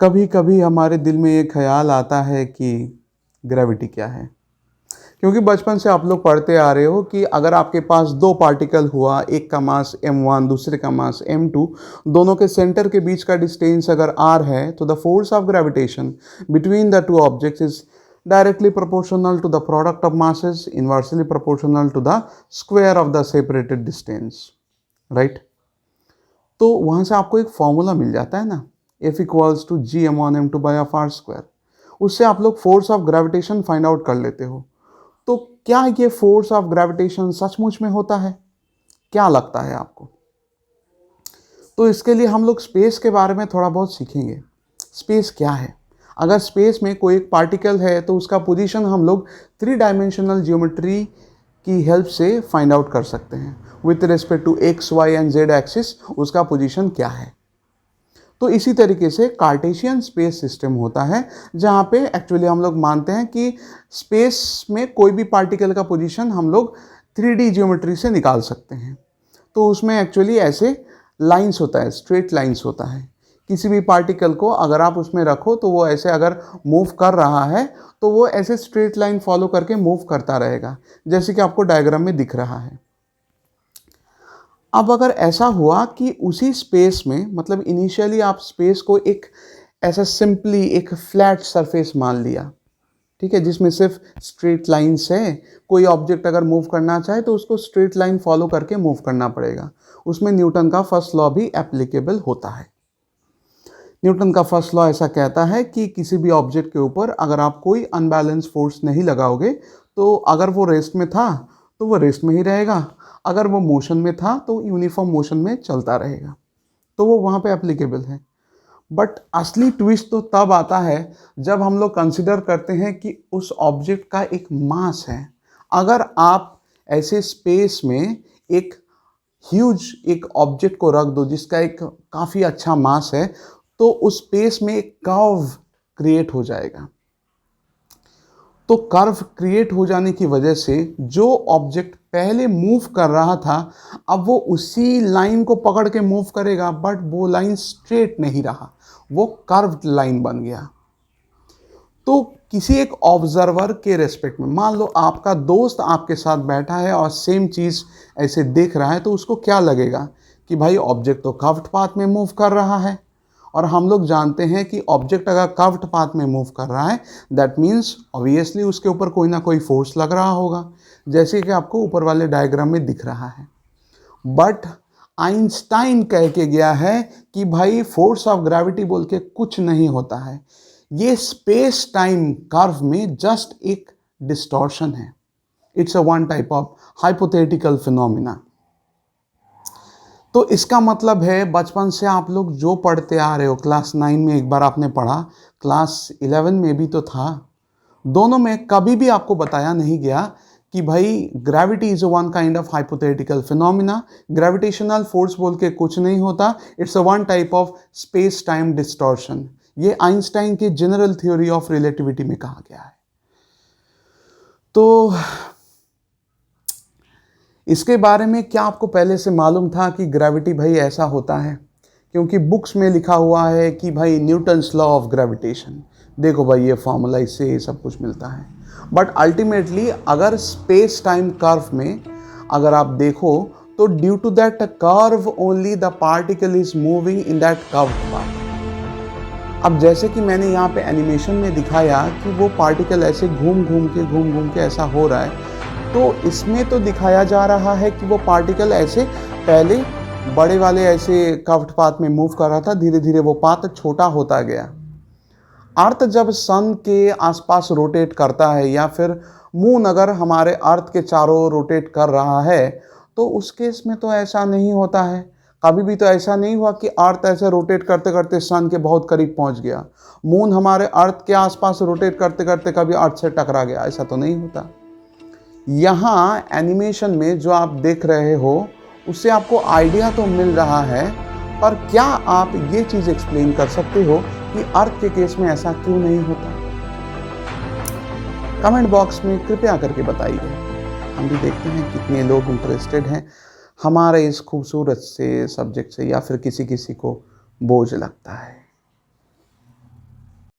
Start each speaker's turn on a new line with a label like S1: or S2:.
S1: कभी कभी हमारे दिल में ये ख्याल आता है कि ग्रेविटी क्या है। क्योंकि बचपन से आप लोग पढ़ते आ रहे हो कि अगर आपके पास दो पार्टिकल हुआ, एक का मास m1 दूसरे का मास m2, दोनों के सेंटर के बीच का डिस्टेंस अगर r है तो the force of gravitation between the two objects is directly proportional to the product of masses inversely proportional to the square of the separated distance, right. तो वहाँ से आपको एक फॉर्मूला मिल जाता है ना, F equals to g m1m2/r²। उससे आप लोग force of gravitation find out कर लेते हो। तो क्या ये फोर्स ऑफ ग्रेविटेशन सचमुच में होता है? क्या लगता है आपको? तो इसके लिए हम लोग स्पेस के बारे में थोड़ा बहुत सीखेंगे। स्पेस क्या है? अगर स्पेस में कोई एक पार्टिकल है तो उसका पोजीशन हम लोग 3 डायमेंशनल ज्योमेट्री की हेल्प से फाइंड आउट कर सकते हैं। With respect to X, Y and Z axis उसका पोजीशन क्या है। तो इसी तरीके से कार्टेशियन स्पेस सिस्टम होता है, जहाँ पे एक्चुअली हम लोग मानते हैं कि स्पेस में कोई भी पार्टिकल का पोजीशन हम लोग 3D ज्योमेट्री से निकाल सकते हैं। तो उसमें एक्चुअली ऐसे लाइंस होता है, स्ट्रेट लाइंस होता है। किसी भी पार्टिकल को अगर आप उसमें रखो तो वो ऐसे अगर मूव कर रहा है तो वो ऐसे स्ट्रेट लाइन फॉलो करके मूव करता रहेगा, जैसे कि आपको डायग्राम में दिख रहा है। अब अगर ऐसा हुआ कि उसी स्पेस में, मतलब इनिशियली आप स्पेस को एक ऐसा सिंपली एक फ्लैट सरफेस मान लिया, ठीक है, जिसमें सिर्फ स्ट्रेट लाइंस है। कोई ऑब्जेक्ट अगर मूव करना चाहे तो उसको स्ट्रेट लाइन फॉलो करके मूव करना पड़ेगा। उसमें न्यूटन का फर्स्ट लॉ भी एप्लीकेबल होता है। न्यूटन का फर्स्ट लॉ ऐसा कहता है कि किसी भी ऑब्जेक्ट के ऊपर अगर आप कोई अनबैलेंस फोर्स नहीं लगाओगे तो अगर वो रेस्ट में था तो वो रेस्ट में ही रहेगा, अगर वो मोशन में था तो यूनिफॉर्म मोशन में चलता रहेगा। तो वो वहाँ पे एप्लीकेबल है। बट असली ट्विस्ट तो तब आता है जब हम लोग कंसिडर करते हैं कि उस ऑब्जेक्ट का एक मास है। अगर आप ऐसे स्पेस में एक ह्यूज एक ऑब्जेक्ट को रख दो जिसका एक काफ़ी अच्छा मास है, तो उस स्पेस में एक कर्व क्रिएट हो जाएगा। तो कर्व क्रिएट हो जाने की वजह से जो ऑब्जेक्ट पहले मूव कर रहा था अब वो उसी लाइन को पकड़ के मूव करेगा, बट वो लाइन स्ट्रेट नहीं रहा, वो कर्व्ड लाइन बन गया। तो किसी एक ऑब्जर्वर के रेस्पेक्ट में, मान लो आपका दोस्त आपके साथ बैठा है और सेम चीज़ ऐसे देख रहा है, तो उसको क्या लगेगा कि भाई ऑब्जेक्ट तो कर्व्ड पाथ में मूव कर रहा है। और हम लोग जानते हैं कि ऑब्जेक्ट अगर कर्व्ड पाथ में मूव कर रहा है दैट मीन्स ऑब्वियसली उसके ऊपर कोई ना कोई फोर्स लग रहा होगा, जैसे कि आपको ऊपर वाले डायग्राम में दिख रहा है। बट आइंस्टाइन कह के गया है कि भाई फोर्स ऑफ ग्रेविटी बोल के कुछ नहीं होता है, ये स्पेस टाइम कर्व में जस्ट एक डिस्टॉर्शन है। It's a one type of hypothetical phenomena. तो इसका मतलब है बचपन से आप लोग जो पढ़ते आ रहे हो, क्लास 9 में एक बार आपने पढ़ा, क्लास 11 में भी तो था, दोनों में कभी भी आपको बताया नहीं गया कि भाई gravity is one kind of hypothetical phenomena, gravitational force बोल के कुछ नहीं होता, it's a one type of space time distortion. ये आइंस्टाइन के जनरल थ्योरी ऑफ रिलेटिविटी में कहा गया है। तो इसके बारे में क्या आपको पहले से मालूम था कि ग्रेविटी भाई ऐसा होता है? क्योंकि बुक्स में लिखा हुआ है कि भाई न्यूटन्स लॉ ऑफ ग्रेविटेशन, देखो भाई ये फॉर्मूला, इससे ये सब कुछ मिलता है। बट अल्टीमेटली अगर स्पेस टाइम कर्व में अगर आप देखो तो due to that curve only the particle is moving in that curve path. अब जैसे कि मैंने यहाँ पे एनिमेशन में दिखाया कि वो पार्टिकल ऐसे घूम घूम के ऐसा हो रहा है, तो इसमें तो दिखाया जा रहा है कि वो पार्टिकल ऐसे पहले बड़े वाले ऐसे कर्व्ड पाथ में मूव कर रहा था, धीरे धीरे वो पाथ छोटा होता गया। अर्थ जब सन के आसपास रोटेट करता है या फिर मून अगर हमारे अर्थ के चारों रोटेट कर रहा है, तो उस केस में तो ऐसा नहीं होता है। कभी भी तो ऐसा नहीं हुआ कि अर्थ ऐसे रोटेट करते करते सन के बहुत करीब पहुंच गया, मून हमारे अर्थ के आसपास रोटेट करते करते कभी अर्थ से टकरा गया, ऐसा तो नहीं होता। यहाँ एनिमेशन में जो आप देख रहे हो उससे आपको आइडिया तो मिल रहा है, पर क्या आप ये चीज़ एक्सप्लेन कर सकते हो कि अर्थ के केस में ऐसा क्यों नहीं होता? कमेंट बॉक्स में कृपया करके बताइए। हम भी देखते हैं कितने लोग इंटरेस्टेड हैं हमारे इस खूबसूरत से सब्जेक्ट से, या फिर किसी किसी को बोझ लगता है।